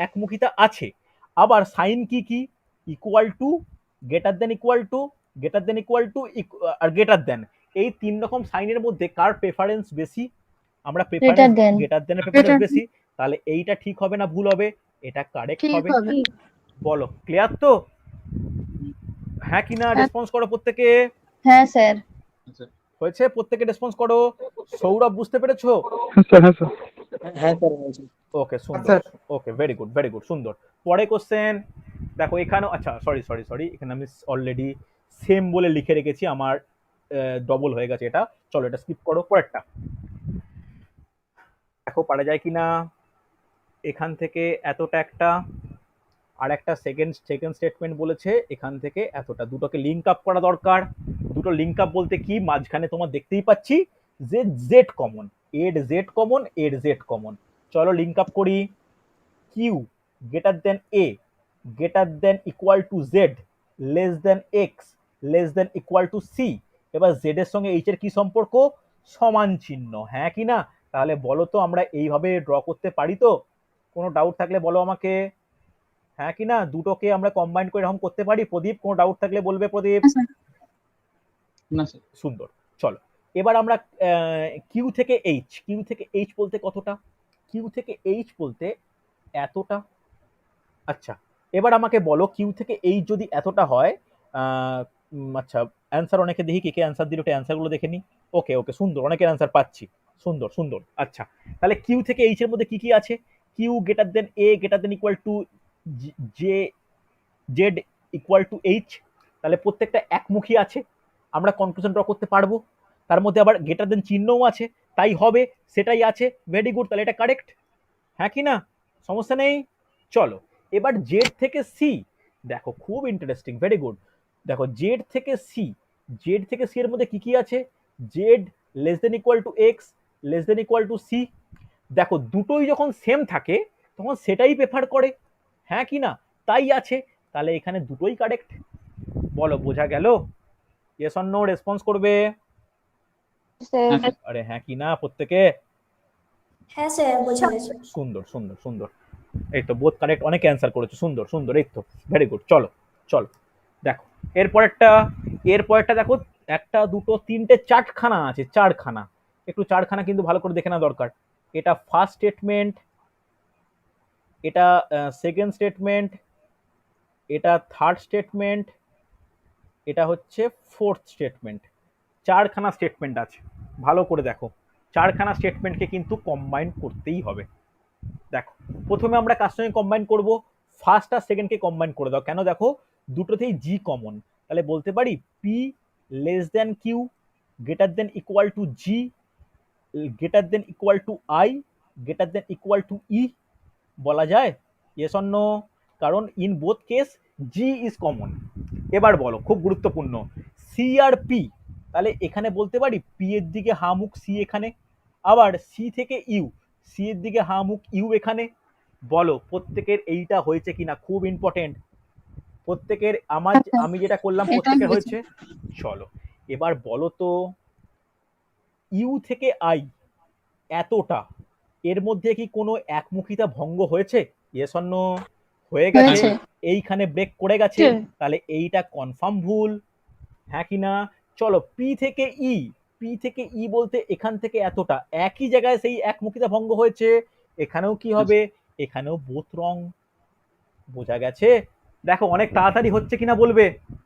একমুখিতা আছে। আবার সাইন কি কি? Equal to, greater than equal to, greater than equal to, R greater than, এই তিন রকম সাইনের মধ্যে কার প্রেফারেন্স বেশি? আমরা প্রেফারেন্স Greater than. গ্রেটার দেনের প্রেফারেন্স Greater বেশি, তাহলে এইটা ঠিক হবে না ভুল হবে? এটা কারেক্ট ঠিক হবে। হবে। বলো ক্লিয়ার তো? হ্যাঁ কি না রেসপন্স করো প্রত্যেকে। হ্যাঁ স্যার। হয়েছে? প্রত্যেকে রেসপন্স করো। সৌরভ বুঝতে পেরেছো? হ্যাঁ স্যার হয়েছে। ওকে সুন্দর, okay very good very good, সুন্দর। পরে কোশ্চেন দেখো এখানে, আচ্ছা সরি সরি সরি, এখানে আমি অলরেডি সেম বলে লিখে রেখেছি, আমার ডবল হয়ে গেছে এটা। চলো এটা স্কিপ করো, পরেরটা দেখো পারা যায় কিনা। এখান থেকে এতটা একটা, আর একটা সেকেন্ড স্টেটমেন্ট বলেছে এখান থেকে এতটা, দুটোকে লিঙ্ক আপ করা দরকার। দুটো লিঙ্ক আপ বলতে কি, মাঝখানে তোমার দেখতেই পাচ্ছি যে জেড কমন, এর জেড কমন, এর জেড কমন। চলো লিঙ্ক আপ করি। Q greater than A, greater than equal to Z, less than X, less than equal to C. এবার জেড এর সঙ্গে এইচ এর কি সম্পর্ক? সমান চিহ্ন, হ্যাঁ কি না? তাহলে বলো তো আমরা এইভাবে ড্র করতে পারি তো? কোনো ডাউট থাকলে বলো আমাকে, হ্যাঁ কি না? দুটোকে আমরা কম্বাইন করে এরকম করতে পারি? প্রদীপ কোনো ডাউট থাকলে বলবে প্রদীপ। না স্যার। সুন্দর, চলো এবার আমরা কিউ থেকে এইচ, কিউ থেকে এইচ বলতে কতটা? কিউ থেকে এইচ বলতে এতটা। আচ্ছা এবার আমাকে বলো কিউ থেকে এইচ যদি এতটা হয়, আচ্ছা অ্যান্সার অনেকে দেখি কে কে অ্যান্সার দিল, অ্যান্সারগুলো দেখে নি। ওকে ওকে সুন্দর, অনেকের অ্যান্সার পাচ্ছি, সুন্দর সুন্দর। আচ্ছা তাহলে কিউ থেকে এইচ এর মধ্যে কি কি আছে? Q greater than A, greater than equal to J, Z equal to H, তাহলে প্রত্যেকটা একমুখী আছে, আমরা কনক্লুশন ড্র করতে পারবো। তার মধ্যে আবার গ্রেটার দেন চিহ্নও আছে, তাই হবে, সেটাই আছে, ভেরি গুড, তাহলে এটা কারেক্ট, হ্যাঁ কি না? সমস্যা নেই। চলো এবার জেড থেকে সি, দেখো খুব ইন্টারেস্টিং, ভেরি গুড। দেখো জেড থেকে সি, জেড থেকে সি এর মধ্যে কি কি আছে? Z less than equal to X, less than equal to C. দেখো দুটোই যখন সেম থাকে তখন সেটাই প্রেফার করে, হ্যাঁ কি না? তাই আছে, তাহলে এখানে দুটোই কারেক্ট। বলো বোঝা গেল? ইয়েস অর নো রেসপন্স করবে। স্যার। আরে হ্যাঁ কি না প্রত্যেকে? হ্যাঁ স্যার বোঝা গেছে। সুন্দর সুন্দর সুন্দর, এই তো বোথ কারেক্ট, অনেকে অ্যান্সার করেছে, সুন্দর সুন্দর, এই তো ভেরি গুড। চলো চলো দেখো এরপরেরটা, এরপরেরটা দেখো একটা দুটো তিনটে চারখানা আছে, চারখানা, একটু চারখানা কিন্তু ভালো করে দেখে নেওয়া দরকার। এটা ফার্স্ট স্টেটমেন্ট, এটা সেকেন্ড স্টেটমেন্ট, এটা থার্ড স্টেটমেন্ট, এটা হচ্ছে ফোর্থ স্টেটমেন্ট। চারখানা স্টেটমেন্ট আছে, ভালো করে দেখো। চারখানা স্টেটমেন্টকে কিন্তু কম্বাইন করতেই হবে। দেখো প্রথমে আমরা কার সঙ্গে কম্বাইন করব? ফার্স্ট আর সেকেন্ডকে কম্বাইন করে দাও। কেন? দেখো দুটোতেই জি কমন, তাহলে বলতে পারি P less than Q, greater than equal to G, greater than equal to I, greater than equal to E. বলা যায় ইয়েস অর নো? কারণ in both case G is common. এবার বলো খুব গুরুত্বপূর্ণ, সি আর পি, তাহলে এখানে বলতে পারি পি এর দিকে হা মুখ সি এখানে, আবার সি থেকে ইউ, সি এর দিকে হা মুখ ইউ এখানে। বলো প্রত্যেকের এইটা হয়েছে কিনা, খুব ইম্পর্টেন্ট। প্রত্যেকের আমার আমি যেটা করলাম প্রত্যেকের হয়েছে। চলো এবার বলো তো ইউ থেকে আই এতটা, এর মধ্যে কি কোনো একমুখিতা ভঙ্গ হয়েছে? Yes or no? হয়ে গেছে, হয়েছে। এইখানে ব্রেক করে গেছে, তাহলে এইটা কনফার্ম ভুল, হ্যাঁ কি না? চলো পি থেকে ই, পি থেকে ই বলতে এখান থেকে এতটা, একই জায়গায় সেই একমুখিতা ভঙ্গ হয়েছে, এখানেও কি হবে? এখানেও বোথ রং। বোঝা গেছে? দেখো অনেক তাড়াতাড়ি হচ্ছে কিনা বলবে,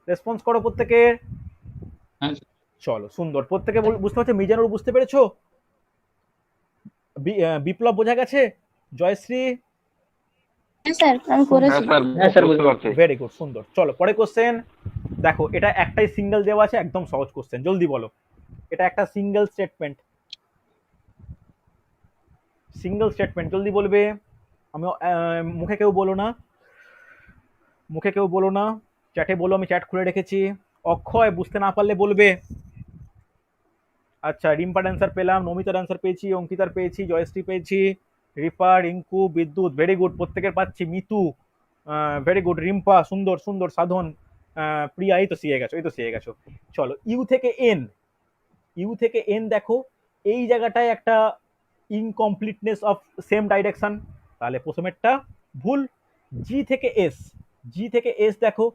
রেসপন্স করো প্রত্যেকের। হ্যাঁ চলো সুন্দর, প্রত্যেকে বুঝতে পারছো? মিজানুর বুঝতে পেরেছো? বিপ্লব বোঝা গেছে? জয়শ্রী? হ্যাঁ স্যার আমি করেছি। হ্যাঁ স্যার বুঝতে পারছি। ভেরি গুড, সুন্দর। চলো পরে কোশ্চেন দেখো, এটা একটাই সিঙ্গেল দেওয়া আছে, একদম সহজ কোশ্চেন, জলদি বলো। এটা একটা সিঙ্গেল স্টেটমেন্ট, সিঙ্গেল স্টেটমেন্ট, জলদি বলবে। আমি মুখে কেউ বলো না, মুখে কেউ বলো না, চ্যাটে বলো, আমি চ্যাট খুলে রেখেছি। অক্ষয় বুঝতে না পারলে বলবে। আচ্ছা রিম্পার অ্যান্সার পেলাম, নমিতার অ্যান্সার পেয়েছি, অঙ্কিতার পেয়েছি, জয়শ্রী পেয়েছি, রিপা, রিঙ্কু, বিদ্যুৎ, ভেরি গুড, প্রত্যেকের পাচ্ছি। মিতু ভেরি গুড, রিম্পা সুন্দর সুন্দর, সাধন, প্রিয়া, এই তো শিখে গেছো, এই তো শিখে গেছো। চলো ইউ থেকে এন, ইউ থেকে এন দেখো এই জায়গাটায় একটা ইনকমপ্লিটনেস অফ সেম ডাইরেকশন, তাহলে প্রথমেরটা ভুল। জি থেকে এস, জি থেকে এস দেখো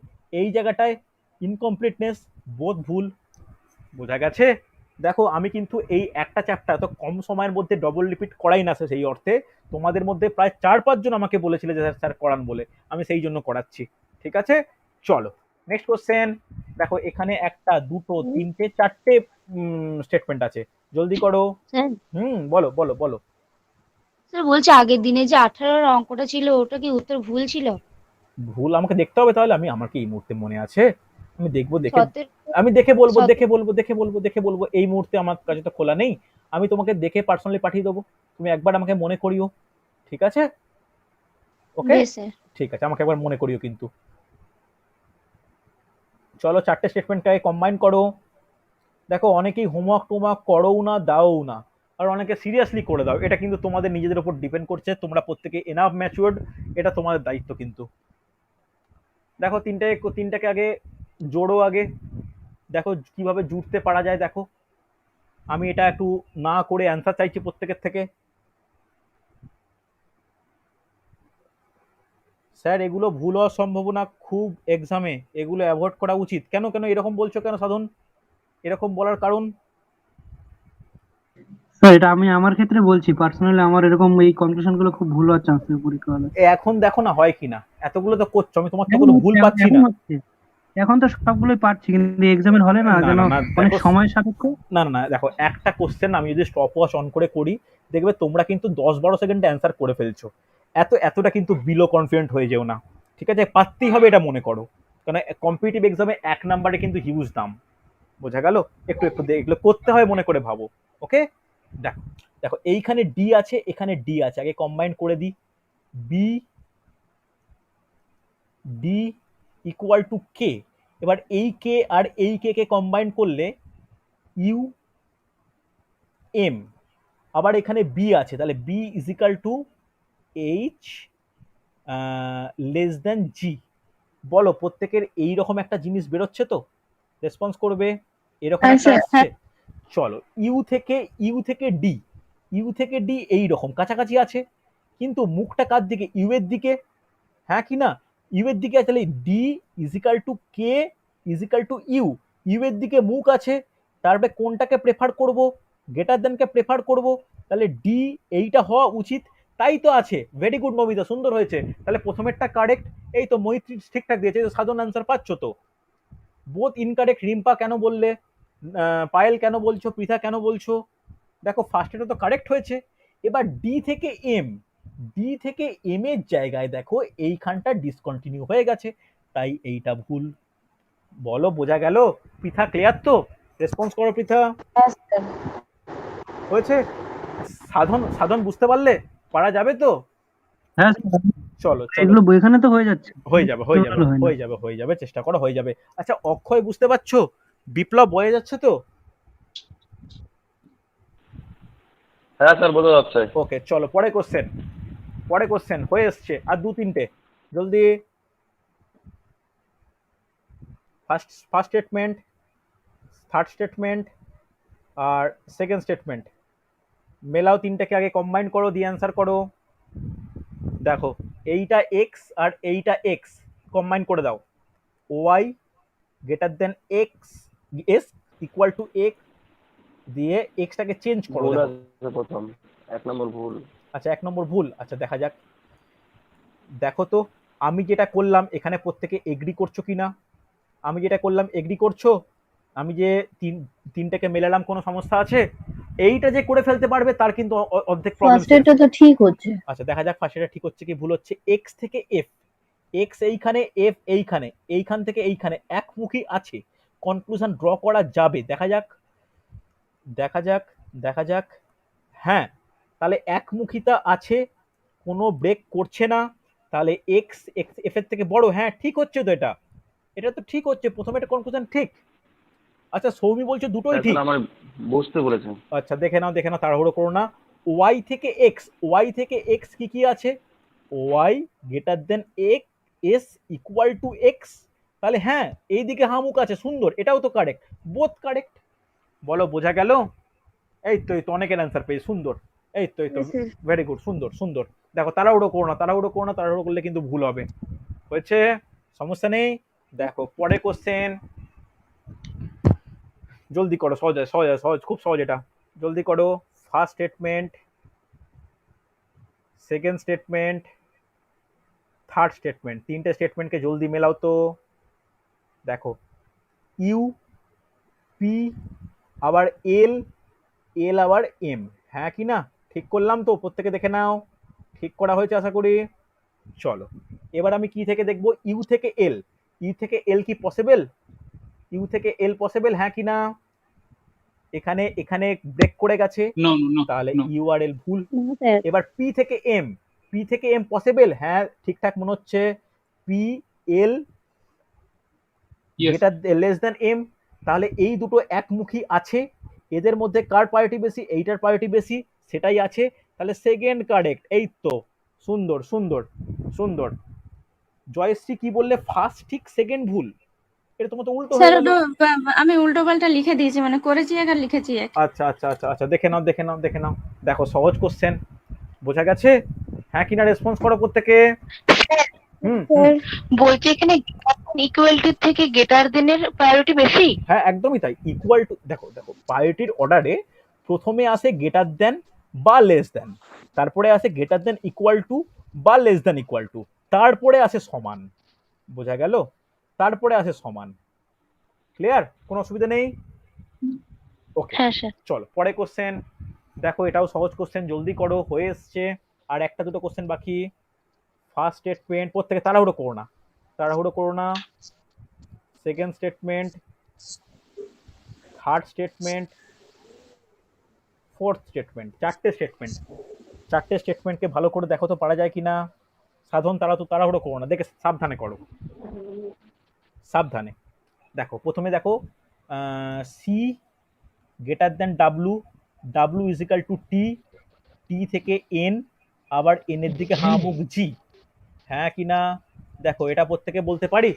এই জায়গাটায় ইনকমপ্লিটনেস, বোধ ভুল, বোঝা গেছে। দেখো আমি কিন্তু এই একটা চ্যাপ্টার এত কম সময়ের মধ্যে ডবল রিপিট করাই না সেই অর্থে, তোমাদের মধ্যে প্রায় 4-5 জন আমাকে বলেছিল যে স্যার করান বলে, আমি সেই জন্য করাচ্ছি। ঠিক আছে, চলো নেক্সট কোশ্চেন। দেখো এখানে একটা, দুটো, তিনটে, চারটে স্টেটমেন্ট আছে, জলদি করো। স্যার বলো বলো বলো। স্যার বলছি আগের দিনে যে 18 অঙ্কটা ছিল ওটা কি উত্তর ভুল ছিল? ভুল আমাকে দেখতে হবে তাহলে, আমি আমার কি এই মুহূর্তে মনে আছে? আমি দেখবো, দেখে 17 আমি দেখে বলবো, 17 দেখে বলবো, এই মুহূর্তে আমার কাছে তো খোলা নেই। আমি তোমাকে দেখে পার্সোনালি পাঠিয়ে দেবো, তুমি একবার আমাকে মনে করিও। ঠিক আছে, ওকে, বেশ স্যার। ঠিক আছে, আমাকে একবার মনে করিও কিন্তু। চলো চারটে স্টেটমেন্টটাকে কম্বাইন করো। দেখো অনেকেই হোমওয়ার্ক টোমওয়ার্ক করো না, দাও না, আর অনেকে সিরিয়াসলি করে দাও, এটা কিন্তু তোমাদের নিজেদের উপর ডিপেন্ড করছে, তোমরা প্রত্যেকে এনাফ ম্যাচিউরড, এটা তোমাদের দায়িত্ব কিন্তু। দেখো তিনটাকে আগে জোড়ো আগে, দেখো কিভাবে জুড়তে পারা যায়। দেখো আমি এটা একটু না করে অ্যান্সার চাইছি প্রত্যেকের থেকে। স্যার এগুলো ভুল হওয়ার সম্ভাবনা খুব এক্সামে, এগুলো অ্যাভয়েড করা উচিত। কেন কেন এরকম বলছো কেন সাধন, এরকম বলার কারণ? স্যার এটা আমি আমার ক্ষেত্রে বলছি, পার্সোনালি আমার এরকম এই কম্পিটিশন গুলো খুব ভুল হওয়ার চান্স থাকে পরীক্ষা হলে। এখন দেখো না হয় কিনা, এতগুলো তো করছো, আমি তোমার তো কোনো ভুল পাচ্ছি না। এখন তো সবগুলোই পারছি, কিন্তু এক্সামের হলে না যেন অনেক সময় সাপেক্ষ। না না না, দেখো একটা কোশ্চেন আমি যদি স্টপ ওয়াচ অন করে করি, দেখবে তোমরা কিন্তু 10-12 সেকেন্ডে অ্যান্সার করে ফেলছো। এতটা কিন্তু বিলো কনফিডেন্ট হয়ে যেও না, ঠিক আছে? পারতেই হবে এটা মনে করো, কারণ কম্পিটিটিভ এক্সামে 1 নাম্বারে কিন্তু হিউজ দাম, বোঝা গেল? একটু একটু এগুলো করতে হয় মনে করে ভাবো, ওকে? দেখো দেখো এইখানে ডি আছে, এখানে ডি আছে, আগে কম্বাইন করে দিই। B D equal to K. এবার এই কে আর এই কে কে কম্বাইন করলে ইউ এম, আবার এখানে বি আছে, তাহলে B equal to H less than G. বলো প্রত্যেকের এইরকম একটা জিনিস বেরোচ্ছে তো, রেসপন্স করবে, এরকম হ্যাঁ একটা স্যার, আসছে। চলো ইউ থেকে ডি এই রকম কাছাকাছি আছে, কিন্তু মুখটা কার দিকে? ইউ এর দিকে, হ্যাঁ কি না? ইউ এর দিকে আছে, তাহলে D equal to K equal to U, U এর দিকে মুখ আছে, তারপরে কোনটাকে প্রেফার করব? গ্রেটার দেনকে প্রেফার করব, তাহলে ডি এইটা হওয়া উচিত, তাই তো আছে। ভেরি গুড নমিতা, সুন্দর হয়েছে, তাহলে প্রথমেরটা কারেক্ট। এই তো মৈত্রী ঠিকঠাক দিয়েছে, সাধারণ অ্যান্সার পাচ্ছ তো। বোথ ইনকারেক্ট, রিম্পা কেন বললে, পায়েল কেন বলছো, পৃথা কেন বলছো? দেখো ফার্স্ট এটা তো কারেক্ট হয়েছে। এবার ডি থেকে এম, ডি থেকে এম এর জায়গায় দেখো এইখানটা ডিসকন্টিনিউ হয়ে গেছে, তাই এইটা ভুল। বলো বোঝা গেল? পৃথা ক্লিয়ার তো? রেসপন্স করো পৃথা। হ্যাঁ স্যার। হয়েছে? সাধন সাধন বুঝতে পারলে? পারা যাবে তো? হ্যাঁ চলো চলো, এগুলো এখানে তো হয়ে যাচ্ছে, হয়ে যাবে হয়ে যাবে হয় না। হয়ে যাবে হয়ে যাবে, চেষ্টা করো হয়ে যাবে। আচ্ছা অক্ষয় বুঝতে পারছো? বিপ্লব বোঝা যাচ্ছে তো? হ্যাঁ স্যার বোঝা যাচ্ছে। ওকে চলো পরে কোশ্চেন হয়ে এসছে, আর 2-3টে, জলদি। ফার্স্ট স্টেটমেন্ট, থার্ড স্টেটমেন্ট, আর সেকেন্ড স্টেটমেন্ট মেলাও, তিনটাকে আগে কম্বাইন করো, দিয়ে অ্যান্সার করো। দেখো এইটা এক্স আর এইটা এক্স, কম্বাইন করে দাও। Y greater than X S equal to X, দিয়ে এক্সটাকে চেঞ্জ করো। ভুল দেখো আছে প্রথম, 1 নম্বর ভুল। আচ্ছা 1 নম্বর ভুল, আচ্ছা দেখা যাক। দেখো তো আমি যেটা করলাম এখানে প্রত্যেকে এগ্রি করছো কিনা? আমি যেটা করলাম এগ্রি করছো? আমি যে তিনটাকে মেলালাম, কোনো সমস্যা আছে? এইটা যে করে ফেলতে পারবে তার কিন্তু অর্ধেক প্রবলেম। ফার্স্ট এটা তো ঠিক হচ্ছে। আচ্ছা দেখা যাক ফার্স্ট এটা ঠিক হচ্ছে কি ভুল হচ্ছে। এক্স থেকে এফ, এক্স এইখানে, এফ এইখানে, এইখান থেকে এইখানে একমুখী আছে, কনক্লুশন ড্র করা যাবে। দেখা যাক দেখা যাক দেখা যাক। হ্যাঁ, তাহলে একমুখিতা আছে, কোনো ব্রেক করছে না, তাহলে এক্স এক্স এফ এর থেকে বড়। হ্যাঁ ঠিক হচ্ছে তো, এটা এটা তো ঠিক হচ্ছে, প্রথমে এটা কনক্লুশন ঠিক। আচ্ছা সৌমি বলছো দুটোই ঠিক। স্যার আমার বুঝতে বলেছেন। আচ্ছা দেখে নাও তাড়াহুড়ো করো না। ওয়াই থেকে এক্স কি কি আছে? Y greater than X S equal to X, তাহলে হ্যাঁ এইদিকে হামুক আছে, সুন্দর, এটাও তো কারেক্ট, বোথ কারেক্ট। বলো বোঝা গেল? এই তো অনেকের অ্যান্সার পেয়ে, সুন্দর। এই তো ভেরি গুড, সুন্দর সুন্দর। দেখো তাড়াহুড়ো করো না, তাড়াহুড়ো করলে কিন্তু ভুল হবে। হয়েছে? সমস্যা নেই। দেখো পরে কোশ্চেন, জলদি করো, সহজ হয়, সহজ হয়, সহজ, খুব সহজ এটা, জলদি করো। First statement, second statement, third statement, তিনটে স্টেটমেন্টকে জলদি মেলাও তো। দেখো ইউ, পি, আবার এল, এল আবার এম, হ্যাঁ কি না? ঠিক করলাম তো? প্রত্যেকে দেখে নাও, ঠিক করা হয়েছে আশা করি। চলো এবার আমি কি থেকে দেখবো? ইউ থেকে এল। ইউ থেকে এল কি পসিবল? ইউ থেকে এল পসিবল, হ্যাঁ কি না? এখানে এখানে ব্রেক করে গেছে, নো নো নো তাহলে নো ইউআরএল ভুল। না স্যার। এবার পি থেকে এম, পি থেকে এম পসিবল, হ্যাঁ ঠিকঠাক মনে হচ্ছে। P L yes greater less than M, তাহলে এই দুটো একমুখী আছে, এদের মধ্যে কার প্রায়োরিটি বেশি? এইটার প্রায়োরিটি বেশি, সেটাই আছে, তাহলে সেকেন্ড কারেক্ট। এই তো, সুন্দর সুন্দর সুন্দর। জয়শ্রী কি বললে? ফার্স্ট ঠিক, সেকেন্ড ভুল, এটা তোমার তো উল্টো স্যার হয়ে গেল। আমি উল্টো পাল্টা লিখে দিয়েছি, মানে করেছি এক আর লিখেছি এক। আচ্ছা আচ্ছা আচ্ছা আচ্ছা, দেখে নাও দেখে নাও দেখে নাও। দেখো সহজ কোশ্চেন, বোঝা গেছে? হ্যাঁ কিনা রেসপন্স করো প্রত্যেকে। হুম হুম, বলছি এখানে ইকুয়াল টু থেকে গ্রেটার দেনের প্রায়োরিটি বেশি। হ্যাঁ একদমই তাই। ইকুয়াল টু, দেখো দেখো প্রায়োরিটির অর্ডারে প্রথমে আসে গ্রেটার দেন বা লেস দেন, তারপরে আসে গ্রেটার দেন ইকুয়াল টু বা লেস দেন ইকুয়াল টু, তারপরে আসে সমান, বোঝা গেল? তারপরে আসে সমান। ক্লিয়ার? কোনো অসুবিধা নেই? ওকে হ্যাঁ স্যার। চলো পরে কোশ্চেন। দেখো এটাও সহজ কোশ্চেন, জলদি করো, হয়ে এসছে। আর একটা দুটো কোশ্চেন বাকি। ফার্স্ট স্টেটমেন্ট, প্রত্যেকে তাড়াহুড়ো করো না, তাড়াহুড়ো করো না। Second statement, third statement, fourth statement, চারটে স্টেটমেন্ট। চারটে স্টেটমেন্টকে ভালো করে দেখো তো পারা যায় কিনা। সাধারণ তাড়াহুড়ো করো না, দেখে সাবধানে করো, সাবধানে। দেখো প্রথমে দেখো C greater than W, W equal to T, T থেকে এন, আবার এন এর দিকে হামুক জি, হ্যাঁ কিনা? দেখো এটা প্রত্যেকে বলতে পারি।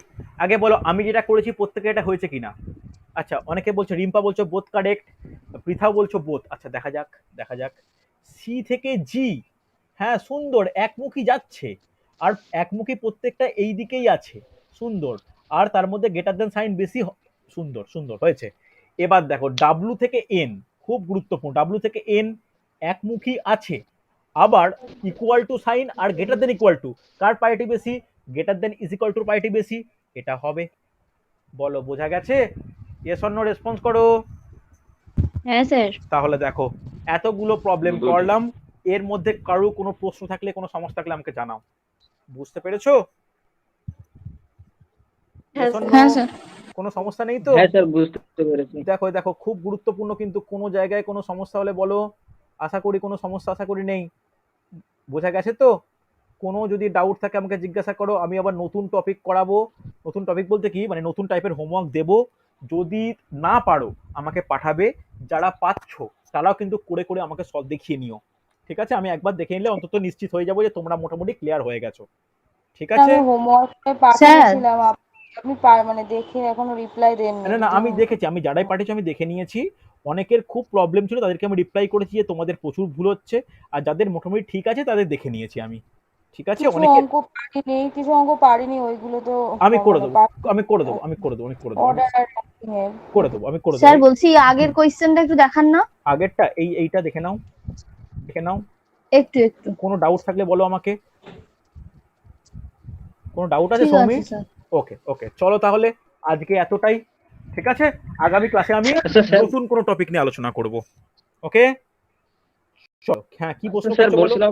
আগে বলো আমি যেটা করেছি প্রত্যেকে এটা হয়েছে কিনা। আচ্ছা অনেকে বলছো, রিম্পা বলছো বোথ কারেক্ট, পৃথাও বলছো বোথ। আচ্ছা দেখা যাক দেখা যাক। সি থেকে জি, হ্যাঁ সুন্দর, একমুখী যাচ্ছে, আর একমুখী প্রত্যেকটা এই দিকেই আছে, সুন্দর, আর তার মধ্যে গ্রেটার দেন সাইন বেশি, সুন্দর সুন্দর হয়েছে। এবার দেখো ডাব্লু থেকে এন, খুব গুরুত্বপূর্ণ, ডাব্লু থেকে এন একমুখী আছে, আবার ইকুয়াল টু সাইন আর গ্রেটার দেন ইকুয়াল টু, কার প্রায়োরিটি বেশি? Greater than is equal to priority বেশি, এটা হবে। বলো বোঝা গেছে? ইয়েস অর নো রেসপন্স করো। হ্যাঁ স্যার। তাহলে দেখো এতগুলো প্রবলেম করলাম, এর মধ্যে কারো কোনো প্রশ্ন থাকলে, কোনো সমস্যা থাকলে আমাকে জানাও। বুঝতে পেরেছো? Yes or no? হ্যাঁ স্যার। কোনো সমস্যা নেই তো? হ্যাঁ স্যার বুঝতে পেরেছি। দেখো দেখো খুব গুরুত্বপূর্ণ, কিন্তু কোনো জায়গায় কোনো সমস্যা হলে বলো। আশা করি কোনো সমস্যা আশা করি নেই। বোঝা গেছে তো? কোনো যদি ডাউট থাকে আমাকে জিজ্ঞাসা করো, আমি আবার নতুন টপিক করাবো। নতুন টপিক বলতে কি, মানে নতুন টাইপের হোমওয়ার্ক দেবো। যদি না পারো আমাকে পাঠাবে, যারা পাচ্ছ তারাও কিন্তু করে করে আমাকে সলভ দেখিয়ে নিও, ঠিক আছে? আমি একবার দেখে নিলে অন্তত নিশ্চিত হয়ে যাবো যে তোমরা মোটামুটি ক্লিয়ার হয়ে গেছো, ঠিক আছে? আমি হোমওয়ার্কে পাঠিয়েছিলাম, আপনি মানে দেখে এখনো রিপ্লাই দেননি। না না আমি দেখেছি, আমি যারাই পাঠিয়েছি আমি দেখে নিয়েছি। অনেকের খুব প্রবলেম ছিল, তাদেরকে আমি রিপ্লাই করেছি যে তোমাদের প্রচুর ভুল হচ্ছে, আর যাদের মোটামুটি ঠিক আছে তাদের দেখে নিয়েছি আমি, ঠিক আছে? কিছু অনেকে অঙ্ক পারিনি, কিছু অঙ্ক পারিনি, ওইগুলো তো আমি করে মানে দেবো, আমি করে দেবো, আমি করে দেবো, আমি করে দেবো, অর্ডার আর করে দেবো, আমি করে স্যার দেবো। বলছি আগের কোয়েশ্চেনটা একটু দেখান না। আগেরটা এইটা দেখে নাও, দেখে নাও। একটু একটু। কোনো ডাউট থাকলে বলো আমাকে। কোনো ডাউট আছে ঠিক সৌমি? আছে স্যার। ওকে ওকে চলো তাহলে আজকে এতটাই, ঠিক আছে? আগামী ক্লাসে আমি আচ্ছা স্যার, নতুন কোনো টপিক নিয়ে আলোচনা করব। ওকে চলো। হ্যাঁ কি প্রশ্ন স্যার করছো বলো। বলছিলাম